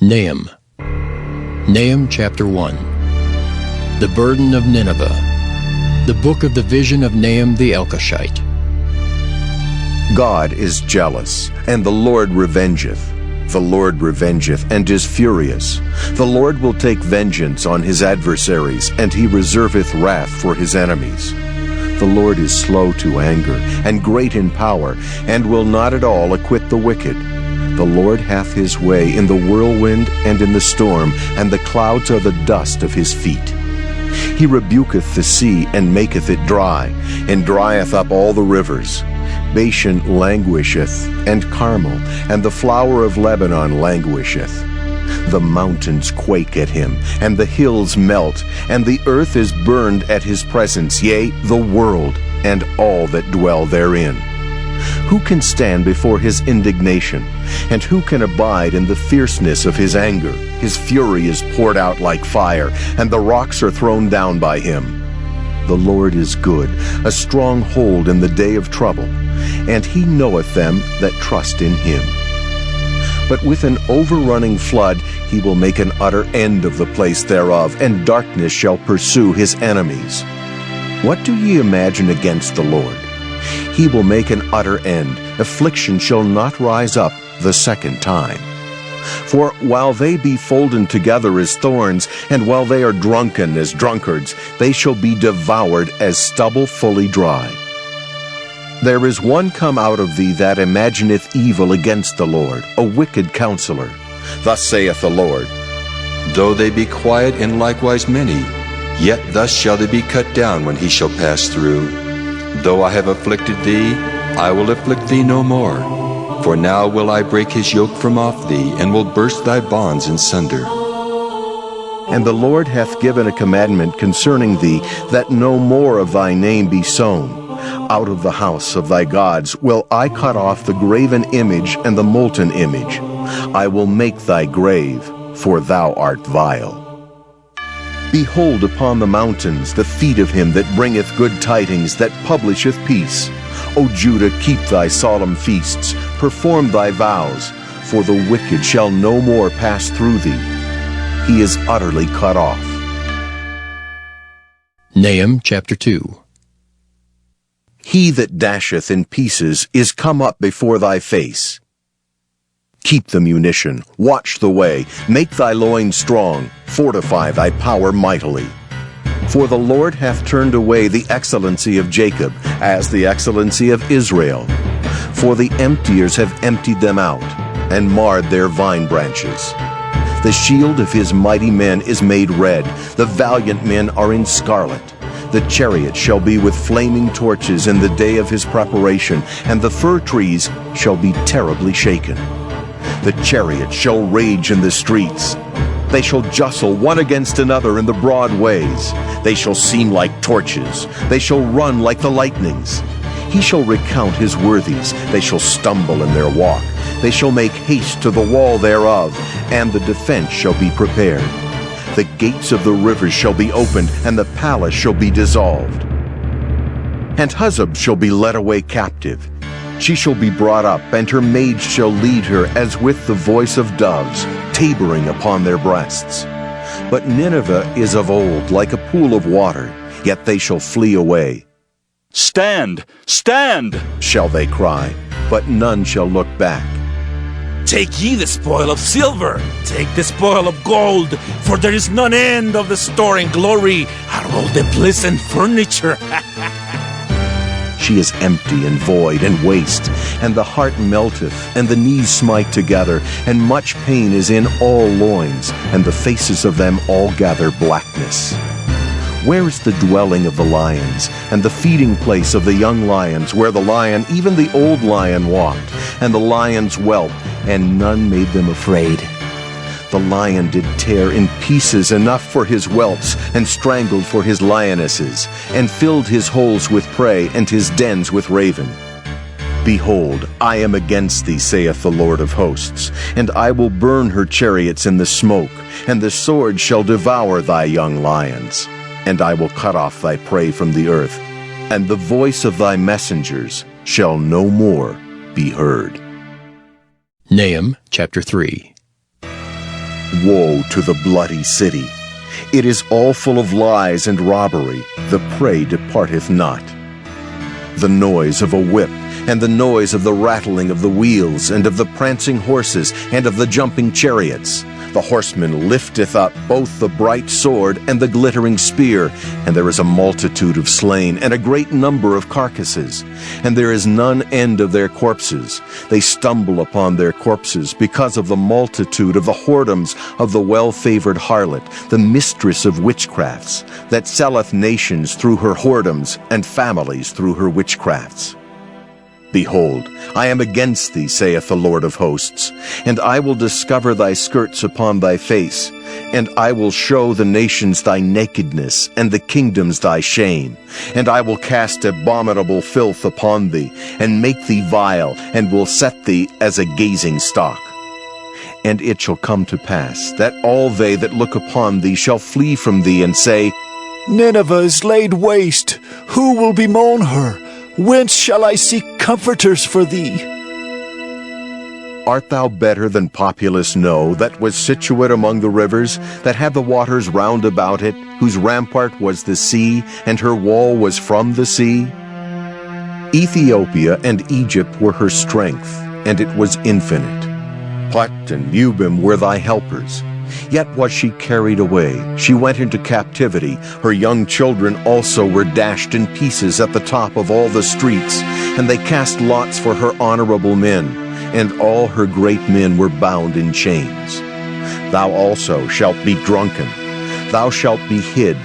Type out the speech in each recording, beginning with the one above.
Nahum. Nahum chapter 1. The burden of Nineveh. The book of the vision of Nahum the Elkoshite. God is jealous, and the Lord revengeth. The Lord revengeth, and is furious. The Lord will take vengeance on his adversaries, and he reserveth wrath for his enemies. The Lord is slow to anger, and great in power, and will not at all acquit the wicked. The Lord hath his way in the whirlwind and in the storm, and the clouds are the dust of his feet. He rebuketh the sea, and maketh it dry, and drieth up all the rivers. Bashan languisheth, and Carmel, and the flower of Lebanon languisheth. The mountains quake at him, and the hills melt, and the earth is burned at his presence, yea, the world, and all that dwell therein. Who can stand before his indignation, and who can abide in the fierceness of his anger? His fury is poured out like fire, and the rocks are thrown down by him. The Lord is good, a strong hold in the day of trouble, and he knoweth them that trust in him. But with an overrunning flood he will make an utter end of the place thereof, and darkness shall pursue his enemies. What do ye imagine against the Lord? He will make an utter end. Affliction shall not rise up the second time. For while they be folden together as thorns, and while they are drunken as drunkards, they shall be devoured as stubble fully dry. There is one come out of thee that imagineth evil against the Lord, a wicked counselor. Thus saith the Lord, Though they be quiet and likewise many, yet thus shall they be cut down when he shall pass through. Though I have afflicted thee, I will afflict thee no more. For now will I break his yoke from off thee, and will burst thy bonds in sunder. And the Lord hath given a commandment concerning thee, that no more of thy name be sown. Out of the house of thy gods will I cut off the graven image and the molten image. I will make thy grave, for thou art vile. Behold upon the mountains the feet of him that bringeth good tidings, that publisheth peace. O Judah, keep thy solemn feasts, perform thy vows, for the wicked shall no more pass through thee. He is utterly cut off. Nahum chapter 2. He that dasheth in pieces is come up before thy face. Keep the munition, watch the way, make thy loins strong, fortify thy power mightily. For the Lord hath turned away the excellency of Jacob, as the excellency of Israel. For the emptiers have emptied them out, and marred their vine branches. The shield of his mighty men is made red, the valiant men are in scarlet. The chariot shall be with flaming torches in the day of his preparation, and the fir trees shall be terribly shaken. The chariot shall rage in the streets. They shall jostle one against another in the broad ways. They shall seem like torches. They shall run like the lightnings. He shall recount his worthies. They shall stumble in their walk. They shall make haste to the wall thereof, and the defense shall be prepared. The gates of the rivers shall be opened, and the palace shall be dissolved. And Huzzab shall be led away captive. She shall be brought up, and her maids shall lead her as with the voice of doves, tabering upon their breasts. But Nineveh is of old, like a pool of water, yet they shall flee away. Stand! Stand! Shall they cry, but none shall look back. Take ye the spoil of silver, take the spoil of gold, for there is none end of the store and glory out of all the pleasant furniture. She is empty and void and waste, and the heart melteth, and the knees smite together, and much pain is in all loins, and the faces of them all gather blackness. Where is the dwelling of the lions, and the feeding place of the young lions, where the lion, even the old lion, walked, and the lions whelped, and none made them afraid? The lion did tear in pieces enough for his whelps, and strangled for his lionesses, and filled his holes with prey, and his dens with raven. Behold, I am against thee, saith the Lord of hosts, and I will burn her chariots in the smoke, and the sword shall devour thy young lions. And I will cut off thy prey from the earth, and the voice of thy messengers shall no more be heard. Nahum chapter 3. Woe to the bloody city! It is all full of lies and robbery, the prey departeth not. The noise of a whip, and the noise of the rattling of the wheels, and of the prancing horses, and of the jumping chariots. The horseman lifteth up both the bright sword and the glittering spear, and there is a multitude of slain, and a great number of carcasses. And there is none end of their corpses. They stumble upon their corpses, because of the multitude of the whoredoms of the well-favored harlot, the mistress of witchcrafts, that selleth nations through her whoredoms, and families through her witchcrafts. Behold, I am against thee, saith the Lord of hosts, and I will discover thy skirts upon thy face, and I will show the nations thy nakedness, and the kingdoms thy shame, and I will cast abominable filth upon thee, and make thee vile, and will set thee as a gazing stock. And it shall come to pass, that all they that look upon thee shall flee from thee, and say, Nineveh is laid waste. Who will bemoan her? Whence shall I seek comforters for thee? Art thou better than populous No, that was situate among the rivers, that had the waters round about it, whose rampart was the sea, and her wall was from the sea? Ethiopia and Egypt were her strength, and it was infinite. Put and Lubim were thy helpers. Yet was she carried away. She went into captivity. Her young children also were dashed in pieces at the top of all the streets, and they cast lots for her honorable men, and all her great men were bound in chains. Thou also shalt be drunken. Thou shalt be hid.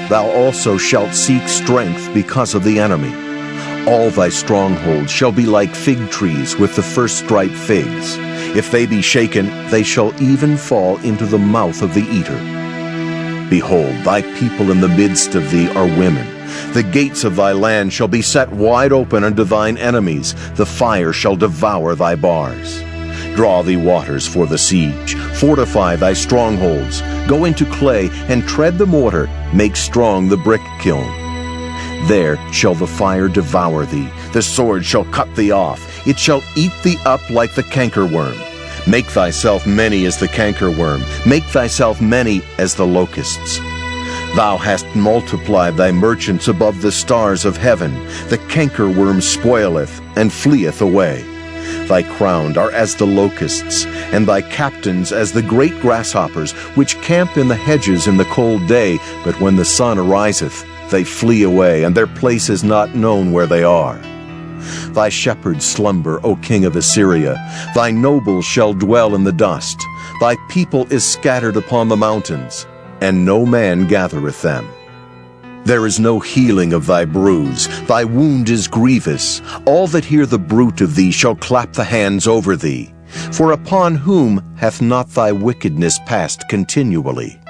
Thou also shalt seek strength because of the enemy. All thy strongholds shall be like fig trees with the first ripe figs. If they be shaken, they shall even fall into the mouth of the eater. Behold, thy people in the midst of thee are women. The gates of thy land shall be set wide open unto thine enemies. The fire shall devour thy bars. Draw thee waters for the siege. Fortify thy strongholds. Go into clay and tread the mortar. Make strong the brick kiln. There shall the fire devour thee. The sword shall cut thee off. It shall eat thee up like the cankerworm. Make thyself many as the cankerworm. Make thyself many as the locusts. Thou hast multiplied thy merchants above the stars of heaven. The cankerworm spoileth and fleeth away. Thy crowned are as the locusts, and thy captains as the great grasshoppers, which camp in the hedges in the cold day, but when the sun ariseth, they flee away, and their place is not known where they are. Thy shepherds slumber, O king of Assyria. Thy nobles shall dwell in the dust. Thy people is scattered upon the mountains, and no man gathereth them. There is no healing of thy bruise. Thy wound is grievous. All that hear the bruit of thee shall clap the hands over thee. For upon whom hath not thy wickedness passed continually?